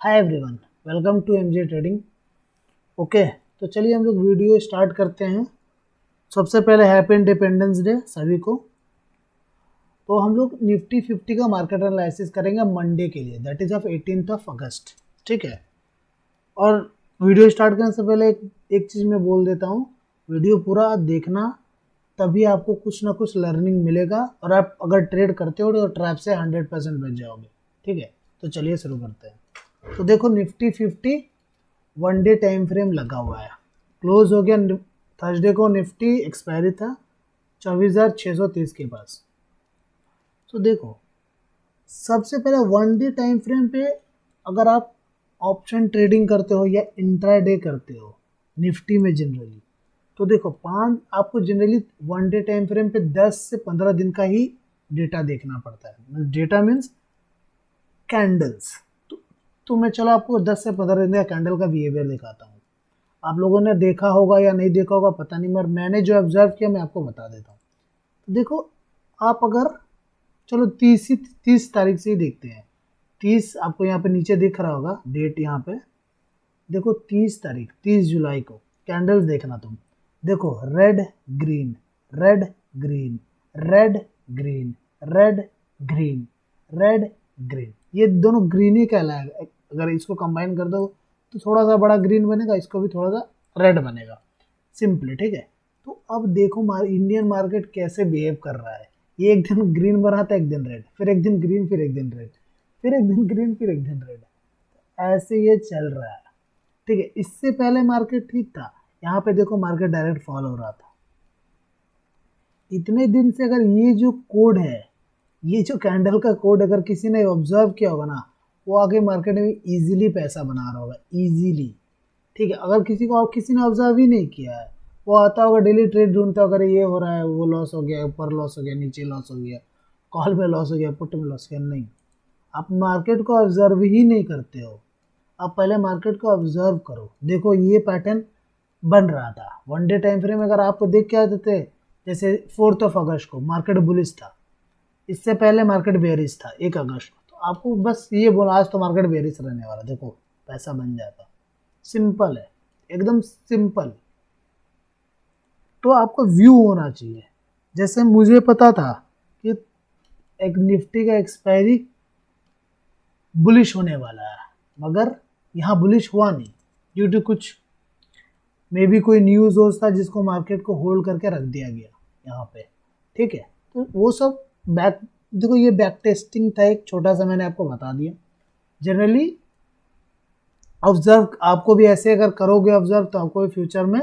Hi everyone, welcome to MJ trading. Okay, तो चलिए हम लोग वीडियो स्टार्ट करते हैं। सबसे पहले हैप्पी इंडिपेंडेंस डे सभी को। तो हम लोग निफ्टी 50 का मार्केट एनालिसिस करेंगे मंडे के लिए, दैट इज़ ऑफ 18 अगस्त। ठीक है, और वीडियो स्टार्ट करने से पहले एक चीज़ मैं बोल देता हूँ, वीडियो पूरा देखना, तभी आपको कुछ ना कुछ लर्निंग मिलेगा और आप अगर ट्रेड करते हो तो ट्रैप से 100% बच जाओगे। ठीक है, तो चलिए शुरू करते हैं। तो देखो Nifty 50 one day time frame लगा हुआ है, क्लोज हो गया थर्सडे को। निफ्टी एक्सपायरी था 24,630 के पास। तो देखो सबसे पहले वन डे टाइम फ्रेम पे अगर आप ऑप्शन ट्रेडिंग करते हो या इंट्राडे करते हो निफ्टी में जनरली, तो देखो आपको generally one day time frame पे 10 से 15 दिन का ही डेटा देखना पड़ता है। Data means candles. तो मैं चलो आपको 10 से 15 दिन का कैंडल का बिहेवियर दिखाता हूँ। आप लोगों ने देखा होगा या नहीं देखा होगा पता नहीं, मगर मैंने जो ऑब्जर्व किया मैं आपको बता देता हूँ। तो देखो आप अगर चलो 30 तारीख से ही देखते हैं। 30 आपको यहाँ पे नीचे दिख रहा होगा डेट, यहाँ पे देखो 30 तारीख, 30 जुलाई को कैंडल्स देखना तुम। देखो red green, red green, red green, red green, red green, ये दोनों ग्रीन ही कहलाएगा। अगर इसको कंबाइन कर दो तो थोड़ा सा बड़ा ग्रीन बनेगा, इसको भी थोड़ा सा रेड बनेगा, सिंपली। ठीक है, तो अब देखो इंडियन मार्केट कैसे बिहेव कर रहा है। ये एक दिन ग्रीन बनाता है, एक दिन रेड, फिर एक दिन ग्रीन, फिर एक दिन रेड, फिर एक दिन ग्रीन, फिर एक दिन रेड, ऐसे ये चल रहा है। ठीक है, इससे पहले मार्केट ठीक था, यहाँ पे देखो मार्केट डायरेक्ट फॉल हो रहा था। इतने दिन से अगर ये जो कोड है, ये जो कैंडल का कोड अगर किसी ने ऑब्जर्व किया होगा ना, वो आगे मार्केट में इजीली पैसा बना रहा होगा, इजीली। ठीक है, अगर किसी ने ऑब्जर्व ही नहीं किया है, वो आता होगा डेली ट्रेड ढूंढता होगा, ये हो रहा है, वो लॉस हो गया, ऊपर लॉस हो गया, नीचे लॉस हो गया, कॉल में लॉस हो गया, पुट में लॉस हो गया। नहीं, आप मार्केट को ऑब्जर्व ही नहीं करते हो। आप पहले मार्केट को ऑब्जर्व करो। देखो ये पैटर्न बन रहा था वन डे टाइम फ्रेम। अगर आपको देख के आते थे, जैसे 4 अगस्त को मार्केट बुलिश था, इससे पहले मार्केट बेरिश था 1 अगस्त को, तो आपको बस ये बोला आज तो मार्केट बेरिश रहने वाला, देखो पैसा बन जाता। सिंपल है, एकदम सिंपल। तो आपको व्यू होना चाहिए। जैसे मुझे पता था कि एक निफ्टी का एक्सपायरी बुलिश होने वाला है, मगर यहाँ बुलिश हुआ नहीं, ड्यू टू कुछ मे बी कोई न्यूज़ हो था जिसको मार्केट को होल्ड करके रख दिया गया यहाँ पे। ठीक है, तो वो सब बैक, देखो ये बैक टेस्टिंग था एक छोटा सा, मैंने आपको बता दिया। जनरली ऑब्जर्व आपको भी ऐसे अगर करोगे ऑब्जर्व, तो आपको भी फ्यूचर में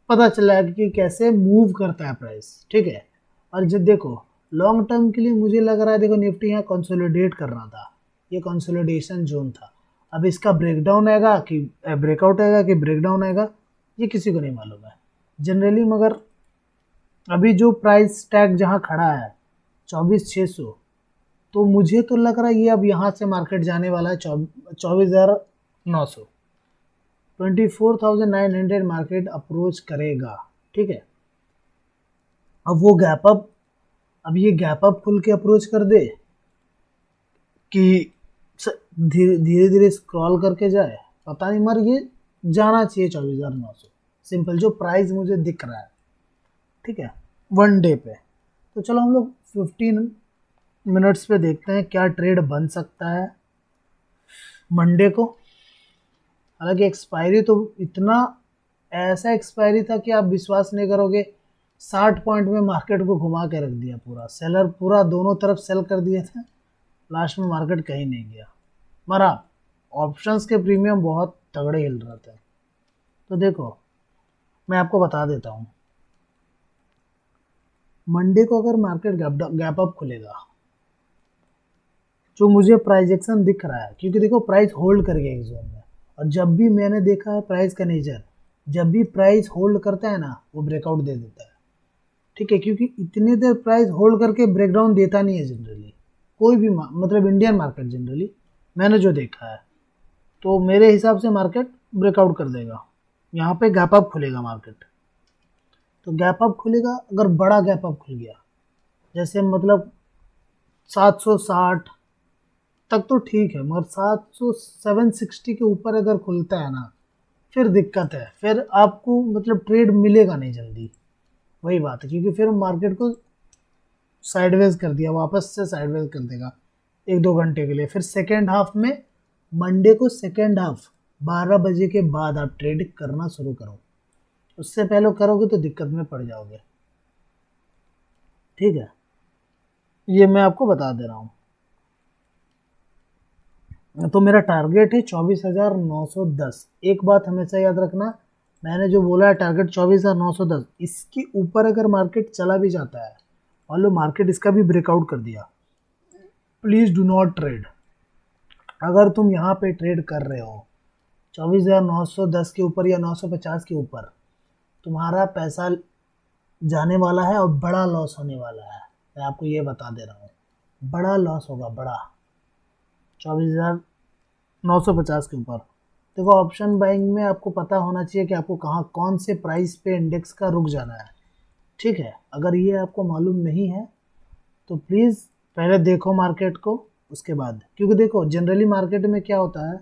पता चला कि कैसे मूव करता है प्राइस। ठीक है, और जब देखो लॉन्ग टर्म के लिए मुझे लग रहा है, देखो निफ्टी यहाँ कंसोलिडेट कर रहा था, ये कंसोलिडेशन जोन था। अब इसका ब्रेकडाउन आएगा कि ब्रेकआउट आएगा कि ब्रेकडाउन आएगा, ये किसी को नहीं मालूम है जनरली। मगर अभी जो प्राइस टैग जहाँ खड़ा है 24,600, तो मुझे तो लग रहा है ये अब यहाँ से मार्केट जाने वाला है 24,900, 24,900 मार्केट अप्रोच करेगा। ठीक है, अब वो गैप अप, अब ये गैप अप खुल के अप्रोच कर दे कि धीरे धीरे स्क्रॉल करके जाए, पता नहीं, मर ये जाना चाहिए 24,900, सिंपल जो प्राइस मुझे दिख रहा है। ठीक है, वन डे पे। तो चलो हम लोग 15 मिनट्स पे देखते हैं क्या ट्रेड बन सकता है मंडे को। हालांकि एक्सपायरी तो इतना ऐसा एक्सपायरी था कि आप विश्वास नहीं करोगे, 60 पॉइंट में मार्केट को घुमा के रख दिया। पूरा सेलर, पूरा दोनों तरफ सेल कर दिए थे, लास्ट में मार्केट कहीं नहीं गया। मरा ऑप्शंस के प्रीमियम बहुत तगड़े हिल रहे थे। तो देखो मैं आपको बता देता हूँ, मंडे को अगर मार्केट गैप अप खुलेगा, जो मुझे प्राइजेक्शन दिख रहा है, क्योंकि देखो प्राइस होल्ड कर गया एक जोन में, और जब भी मैंने देखा है प्राइस का नेचर, जब भी प्राइस होल्ड करता है ना, वो ब्रेकआउट दे देता है। ठीक है, क्योंकि इतनी देर प्राइस होल्ड करके ब्रेकडाउन देता नहीं है जनरली कोई भी मतलब इंडियन मार्केट जनरली, मैंने जो देखा है। तो मेरे हिसाब से मार्केट ब्रेकआउट कर देगा, यहाँ पे गैप अप खुलेगा मार्केट। तो गैप अप खुलेगा, अगर बड़ा गैप अप खुल गया, जैसे मतलब 760 तक तो ठीक है, मगर 760 के ऊपर अगर खुलता है ना फिर दिक्कत है, फिर आपको मतलब ट्रेड मिलेगा नहीं जल्दी। वही बात है, क्योंकि फिर मार्केट को साइडवेज कर दिया, वापस से साइडवेज कर देगा 1-2 घंटे के लिए। फिर सेकेंड हाफ में, मंडे को सेकेंड हाफ 12 बजे के बाद आप ट्रेड करना शुरू करो, उससे पहले करोगे तो दिक्कत में पड़ जाओगे। ठीक है, ये मैं आपको बता दे रहा हूँ। तो मेरा टारगेट है 24,910। एक बात हमेशा याद रखना, मैंने जो बोला है टारगेट 24,910, इसके ऊपर अगर मार्केट चला भी जाता है, मान लो मार्केट इसका भी ब्रेकआउट कर दिया, प्लीज़ डू नॉट ट्रेड। अगर तुम यहाँ पे ट्रेड कर रहे हो 24,910 के ऊपर या 950 के ऊपर, तुम्हारा पैसा जाने वाला है और बड़ा लॉस होने वाला है। मैं आपको ये बता दे रहा हूँ, बड़ा लॉस होगा, बड़ा। 24,950 के ऊपर देखो, ऑप्शन बाइंग में आपको पता होना चाहिए कि आपको कहाँ कौन से प्राइस पे इंडेक्स का रुक जाना है। ठीक है, अगर ये आपको मालूम नहीं है तो प्लीज़ पहले देखो मार्केट को, उसके बाद। क्योंकि देखो जनरली मार्केट में क्या होता है,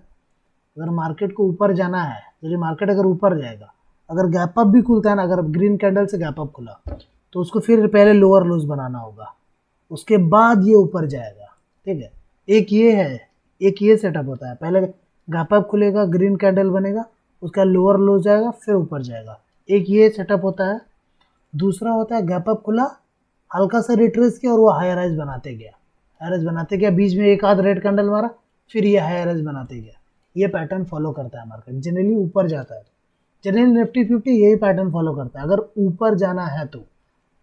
अगर मार्केट को ऊपर जाना है, यदि मार्केट अगर ऊपर जाएगा, अगर गैप अप भी खुलता है ना, अगर ग्रीन कैंडल से गैप अप खुला तो उसको फिर पहले लोअर लूज बनाना होगा, उसके बाद ये ऊपर जाएगा। ठीक है, एक ये है, एक ये सेटअप होता है, पहले गैप अप खुलेगा, ग्रीन कैंडल बनेगा, उसका लोअर लो जाएगा, फिर ऊपर जाएगा। एक ये सेटअप होता है। दूसरा होता है गैप अप खुला, हल्का सा रिट्रेस किया और वो हायर राइज बनाते गया, हायर राइज बनाते गया, बीच में एक आध रेड कैंडल मारा, फिर ये हायर राइज बनाते गया। ये पैटर्न फॉलो करता है मार्केट, जनरली ऊपर जाता है। जनरली निफ्टी 50 यही पैटर्न फॉलो करता है, अगर ऊपर जाना है तो।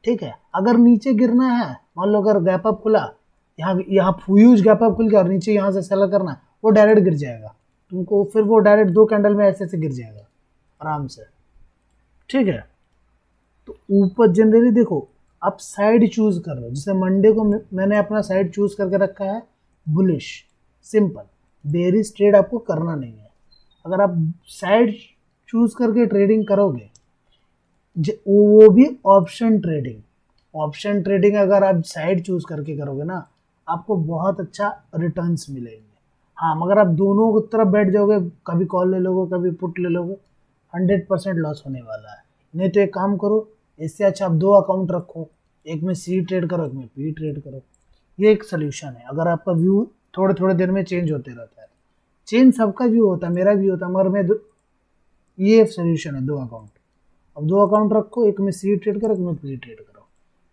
ठीक है, अगर नीचे गिरना है, मान लो अगर गैप अप खुला, यहाँ फ्यूज गैप अप खुल गया और नीचे यहाँ से सेल करना है, वो डायरेक्ट गिर जाएगा तुमको, फिर वो डायरेक्ट 2 कैंडल में ऐसे ऐसे गिर जाएगा आराम से। ठीक है, तो ऊपर जनरली देखो आप साइड चूज कर रहे हो, जैसे मंडे को मैंने अपना साइड चूज करके रखा है बुलिश, सिंपल। बेरिश ट्रेड आपको करना नहीं है। अगर आप साइड चूज करके ट्रेडिंग करोगे, वो भी ऑप्शन ट्रेडिंग, ऑप्शन ट्रेडिंग अगर आप साइड चूज करके करोगे ना, आपको बहुत अच्छा रिटर्न्स मिलेंगे। हाँ, मगर आप दोनों की तरफ बैठ जाओगे, कभी कॉल ले लोगे कभी पुट ले लोगे, 100% लॉस होने वाला है। नहीं तो एक काम करो, इससे अच्छा आप 2 अकाउंट रखो, एक में सी ट्रेड करो, एक में पी ट्रेड करो। ये एक सोल्यूशन है। अगर आपका व्यू थोड़े थोड़े देर में चेंज होते रहता है, चेंज सबका व्यू होता है, मेरा भी होता है, मगर मैं ये सोल्यूशन है 2 अकाउंट। अब 2 अकाउंट रखो, एक में सी ट्रेड करो, एक में पी ट्रेड करो।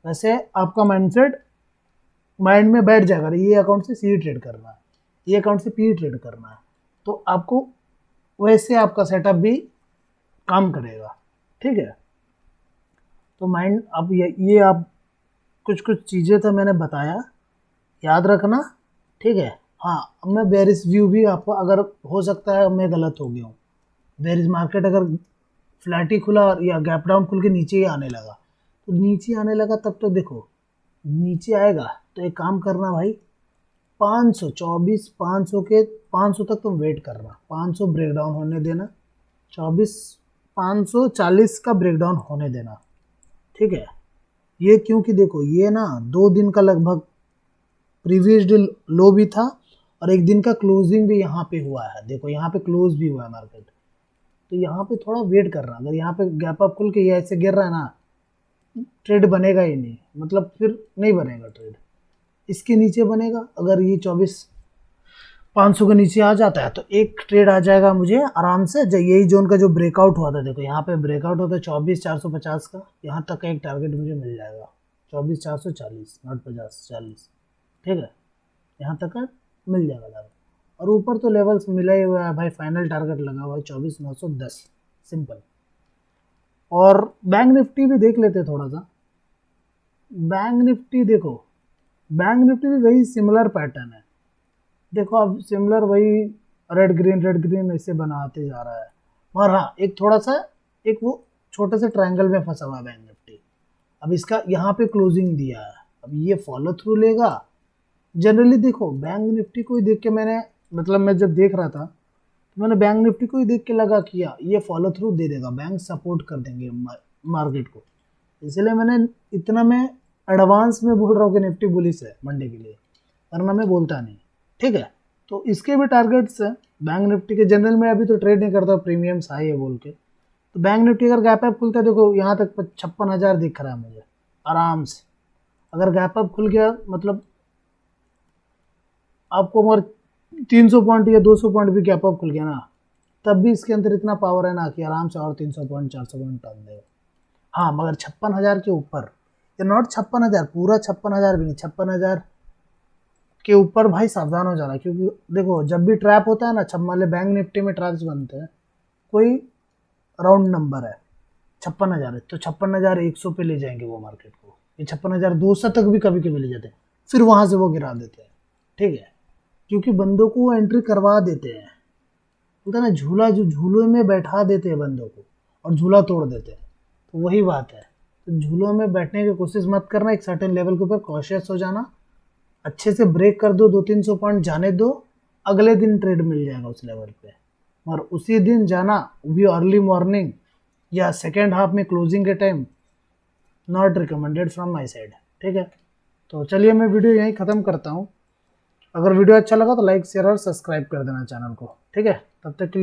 वैसे आपका माइंडसेट माइंड में बैठ जाएगा, ये अकाउंट से सी ट्रेड करना है, ये अकाउंट से पी ट्रेड करना है, तो आपको वैसे आपका सेटअप भी काम करेगा। ठीक है, तो माइंड अब ये आप कुछ कुछ चीज़ें तो मैंने बताया, याद रखना। ठीक है, हाँ, अब मैं बेरिश व्यू भी आपको, अगर हो सकता है मैं गलत हो गया हूँ, बेरिश मार्केट अगर फ्लैट ही खुला या गैप डाउन खुल के नीचे ही आने लगा, तो नीचे आने लगा तब तो देखो नीचे आएगा, तो एक काम करना भाई, 500 के 500 तक तुम वेट करना, 500 ब्रेकडाउन होने देना, 540 का ब्रेकडाउन होने देना। ठीक है, ये क्योंकि देखो ये ना 2 दिन का लगभग प्रीवियस डे लो भी था और एक दिन का क्लोजिंग भी यहाँ पे हुआ है। देखो यहाँ पे क्लोज भी हुआ है मार्केट, तो यहाँ पे थोड़ा वेट करना। अगर यहाँ पे गैप अप खुल के ये ऐसे गिर रहा है ना, ट्रेड बनेगा ही नहीं, मतलब फिर नहीं बनेगा ट्रेड, इसके नीचे बनेगा। अगर ये 24,500 के नीचे आ जाता है तो एक ट्रेड आ जाएगा मुझे आराम से, जब यही जोन का जो ब्रेकआउट हुआ था, देखो यहाँ पे ब्रेकआउट होता है 24,450 का, यहाँ तक का एक टारगेट मुझे मिल जाएगा 24,440, नॉट 50, 40। ठीक है, यहाँ तक का मिल जाएगा टारगेट, और ऊपर तो लेवल्स मिला ही हुआ है भाई, फाइनल टारगेट लगा हुआ है 24,910, सिंपल। और बैंक निफ्टी भी देख लेते थोड़ा सा। बैंक निफ्टी देखो, बैंक निफ्टी भी वही सिमिलर पैटर्न है। देखो अब सिमिलर वही रेड ग्रीन ऐसे बनाते जा रहा है, और हाँ एक थोड़ा सा एक वो छोटे से ट्रायंगल में फंसा हुआ है बैंक निफ्टी। अब इसका यहाँ पे क्लोजिंग दिया है, अब ये फॉलो थ्रू लेगा। जनरली देखो बैंक निफ्टी को ही देख के मैंने, मतलब मैं जब देख रहा था तो मैंने बैंक निफ्टी को ही देख के लगा किया ये फॉलो थ्रू दे देगा, बैंक सपोर्ट कर देंगे मार्केट को, इसलिए मैंने इतना, मैं एडवांस में बोल रहा हूँ कि निफ्टी बुलिश है मंडे के लिए, वरना मैं बोलता नहीं। ठीक है, तो इसके भी टारगेट्स हैं बैंक निफ्टी के। जनरल में अभी तो ट्रेड नहीं करता, प्रीमियम्स हाई है बोल के। तो बैंक निफ्टी अगर गैप अप खुलता है, देखो यहाँ तक 56,000 दिख रहा है मुझे आराम से। अगर गैप अप खुल गया मतलब आपको मगर 300 पॉइंट या 200 पॉइंट भी गैप अप खुल गया ना, तब भी इसके अंदर इतना पावर है ना कि आराम से और 300 पॉइंट 400 पॉइंट टाल देगा। हाँ मगर 56,000 के ऊपर, या नॉट 56,000, पूरा 56,000 भी नहीं, 56,000 के ऊपर भाई सावधान हो जाना। क्योंकि देखो जब भी ट्रैप होता है ना, मान बैंक निफ्टी में ट्रैप्स बनते हैं, कोई राउंड नंबर है 56,000 है, तो 56,100 पे ले जाएंगे वो मार्केट को, ये 56,200 तक भी कभी कभी ले जाते हैं, फिर वहां से वो गिरा देते हैं। ठीक है, क्योंकि बंदों को एंट्री करवा देते हैं, बोलते हैं ना झूला, जो झूलों में बैठा देते हैं बंदों को और झूला तोड़ देते हैं। तो वही बात है, तो झूलों में बैठने की कोशिश मत करना, एक सर्टेन लेवल के ऊपर कॉशियस हो जाना, अच्छे से ब्रेक कर दो, 200-300 पॉइंट जाने दो, अगले दिन ट्रेड मिल जाएगा उस लेवल पे। और उसी दिन जाना, वो भी अर्ली मॉर्निंग या सेकेंड हाफ में क्लोजिंग के time, not recommended from my side. ठीक है, तो चलिए मैं वीडियो यहीं ख़त्म करता हूँ। अगर वीडियो अच्छा लगा तो लाइक शेयर और सब्सक्राइब कर देना चैनल को। ठीक है, तब तक के लिए